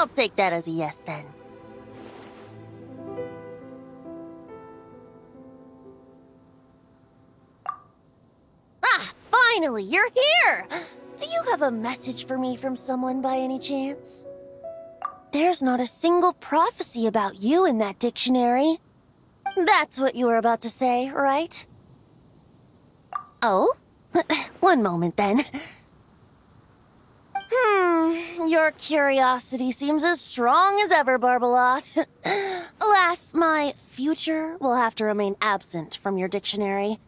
I'll take that as a yes then. Ah, finally, you're here! Do you have a message for me from someone by any chance? There's not a single prophecy about you in that dictionary. That's what you were about to say, right? Oh? One moment then. Your curiosity seems as strong as ever, Barbeloth. Alas, my future will have to remain absent from your dictionary.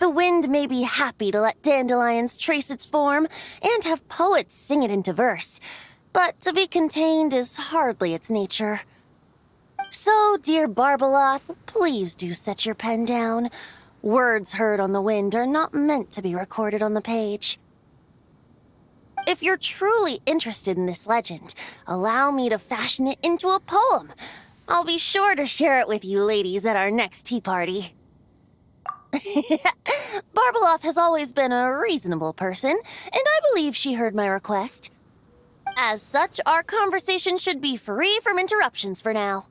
The wind may be happy to let dandelions trace its form and have poets sing it into verse, but to be contained is hardly its nature. So, dear Barbeloth, please do set your pen down. Words heard on the wind are not meant to be recorded on the page. If you're truly interested in this legend, allow me to fashion it into a poem. I'll be sure to share it with you ladies at our next tea party. Barbeloth has always been a reasonable person, and I believe she heard my request. As such, our conversation should be free from interruptions for now.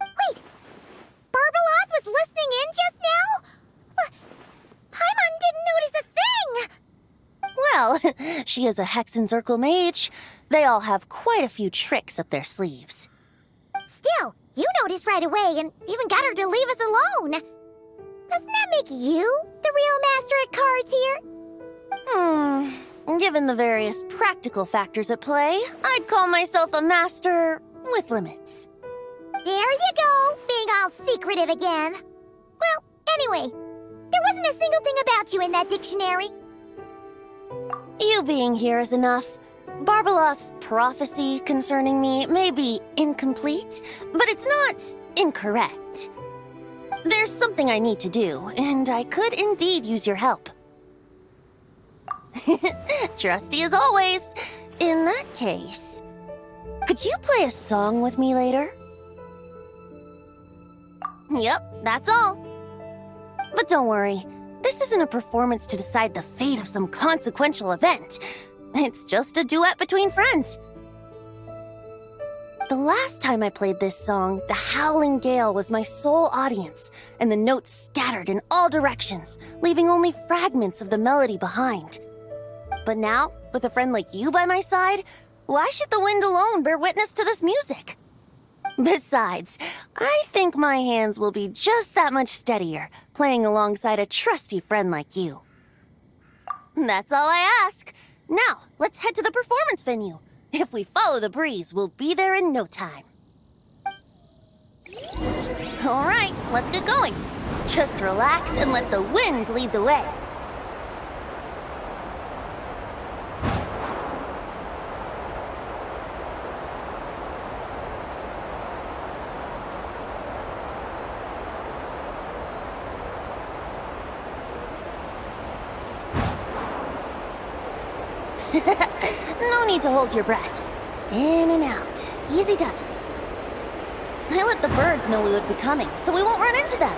Wait, Barbeloth was listening in just now? Paimon didn't notice a thing! Well, she is a Hexenzirkel mage. They all have quite a few tricks up their sleeves. Still, you noticed right away and even got her to leave us alone. Doesn't that make you the real master at cards here? Given the various practical factors at play, I'd call myself a master with limits. There you go, being all secretive again. Well, anyway, there wasn't a single thing about you in that dictionary. You being here is enough. Barbeloth's prophecy concerning me may be incomplete, but it's not incorrect. There's something I need to do, and I could indeed use your help. Trusty as always. In that case, could you play a song with me later? Yep, that's all. But don't worry, this isn't a performance to decide the fate of some consequential event. It's just a duet between friends. The last time I played this song, the howling gale was my sole audience, and the notes scattered in all directions, leaving only fragments of the melody behind. But now, with a friend like you by my side, why should the wind alone bear witness to this music? Besides, I think my hands will be just that much steadier, playing alongside a trusty friend like you. That's all I ask. Now, let's head to the performance venue. If we follow the breeze, we'll be there in no time. All right, let's get going. Just relax and let the wind lead the way. No need to hold your breath. In and out. Easy does it. I let the birds know we would be coming, so we won't run into them.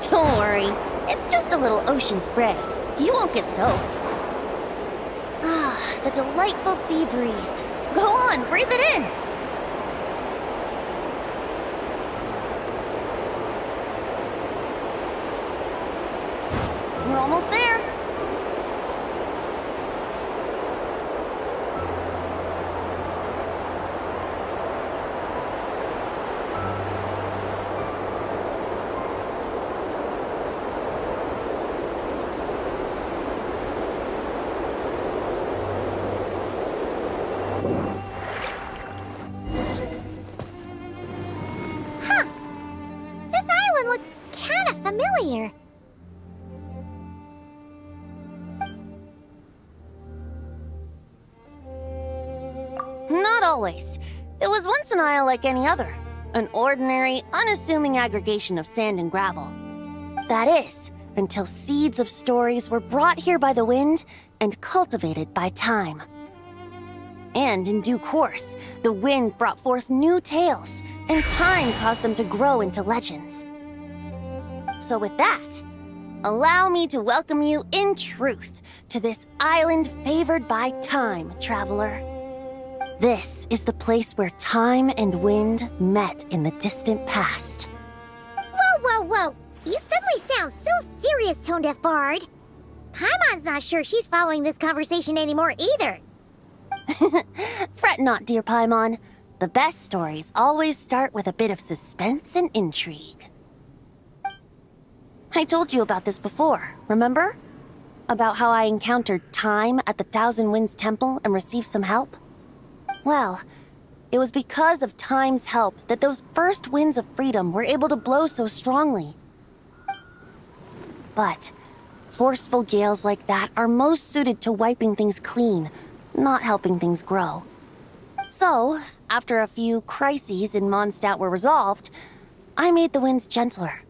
Don't worry, it's just a little ocean spray. You won't get soaked. Ah, the delightful sea breeze. Go on, breathe it in. We're almost there. Familiar. Not always. It was once an isle like any other. An ordinary, unassuming aggregation of sand and gravel. That is, until seeds of stories were brought here by the wind and cultivated by time. And in due course, the wind brought forth new tales, and time caused them to grow into legends. So with that, allow me to welcome you in truth to this island favored by time, traveler. This is the place where time and wind met in the distant past. Whoa! You suddenly sound so serious, Tone Deaf Bard. Paimon's not sure she's following this conversation anymore either. Fret not, dear Paimon. The best stories always start with a bit of suspense and intrigue. I told you about this before, remember? About how I encountered Time at the Thousand Winds Temple and received some help? Well, it was because of Time's help that those first winds of freedom were able to blow so strongly. But forceful gales like that are most suited to wiping things clean, not helping things grow. So, after a few crises in Mondstadt were resolved, I made the winds gentler.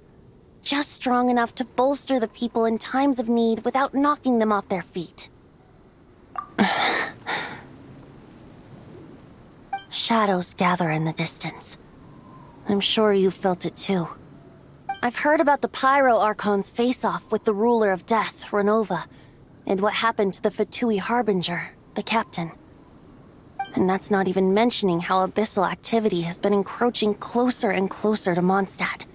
Just strong enough to bolster the people in times of need without knocking them off their feet. Shadows gather in the distance. I'm sure you felt it too. I've heard about the Pyro Archon's face-off with the ruler of death, Renova, and what happened to the Fatui Harbinger, the captain. And that's not even mentioning how abyssal activity has been encroaching closer and closer to Mondstadt.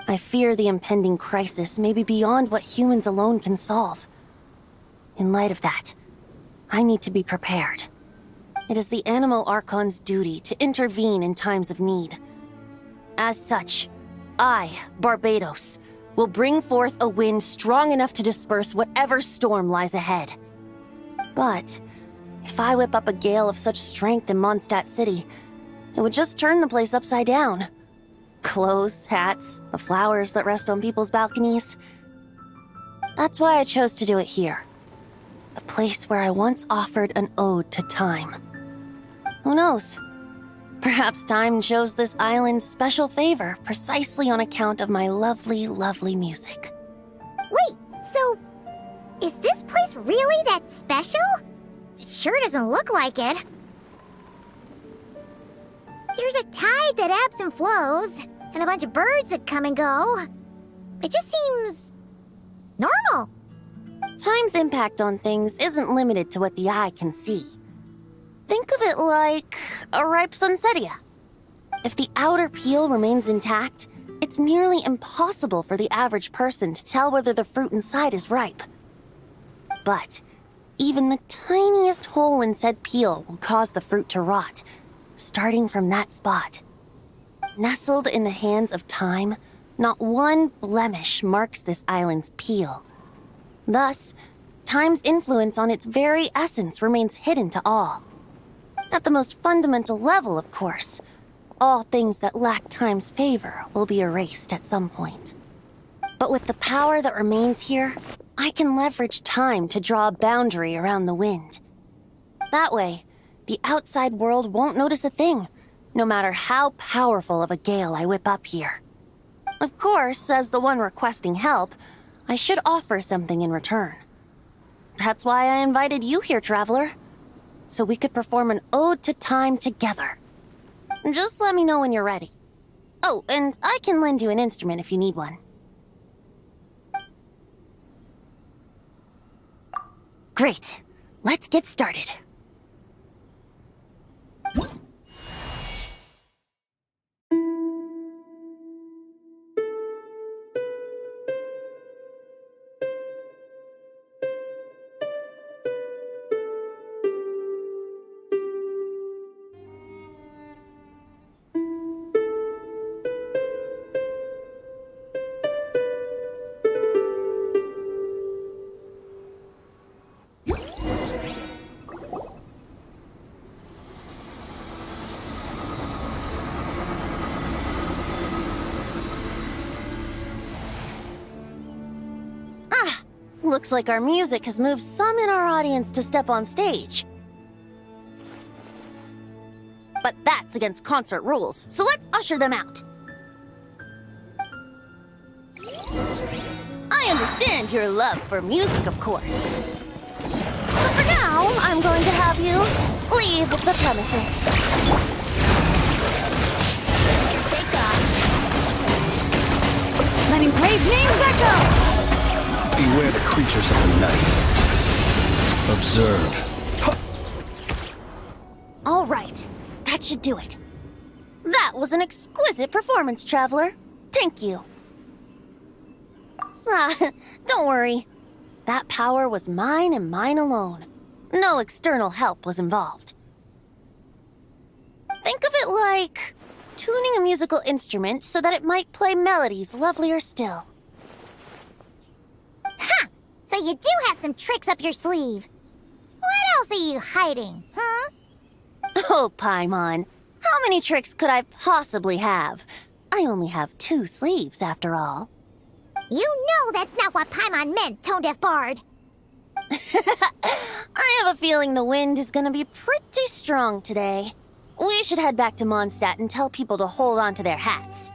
I fear the impending crisis may be beyond what humans alone can solve. In light of that, I need to be prepared. It is the Animal Archon's duty to intervene in times of need. As such, I, Barbados, will bring forth a wind strong enough to disperse whatever storm lies ahead. But if I whip up a gale of such strength in Mondstadt City, it would just turn the place upside down. Clothes, hats, the flowers that rest on people's balconies. That's why I chose to do it here. The place where I once offered an ode to time. Who knows? Perhaps time shows this island special favor precisely on account of my lovely, lovely music. Wait, so is this place really that special? It sure doesn't look like it. There's a tide that ebbs and flows, and a bunch of birds that come and go. It just seems normal. Time's impact on things isn't limited to what the eye can see. Think of it like a ripe sunsetia. If the outer peel remains intact, it's nearly impossible for the average person to tell whether the fruit inside is ripe. But even the tiniest hole in said peel will cause the fruit to rot, starting from that spot. Nestled in the hands of time, not one blemish marks this island's peel. Thus, time's influence on its very essence remains hidden to all. At the most fundamental level, of course, all things that lack time's favor will be erased at some point. But with the power that remains here, I can leverage time to draw a boundary around the wind. That way, the outside world won't notice a thing, no matter how powerful of a gale I whip up here. Of course, as the one requesting help, I should offer something in return. That's why I invited you here, traveler. So we could perform an ode to time together. Just let me know when you're ready. Oh, and I can lend you an instrument if you need one. Great. Let's get started. Looks like our music has moved some in our audience to step on stage. But that's against concert rules, so let's usher them out. I understand your love for music, of course. But for now, I'm going to have you leave the premises. Take off. Letting brave names echo! Beware the creatures of the night. Observe. All right, that should do it. That was an exquisite performance, Traveler. Thank you. Ah, don't worry. That power was mine and mine alone. No external help was involved. Think of it like tuning a musical instrument so that it might play melodies lovelier still. Ha! So you do have some tricks up your sleeve. What else are you hiding, huh? Oh, Paimon. How many tricks could I possibly have? I only have 2 sleeves, after all. You know that's not what Paimon meant, Tone-Deaf Bard. I have a feeling the wind is gonna be pretty strong today. We should head back to Mondstadt and tell people to hold on to their hats.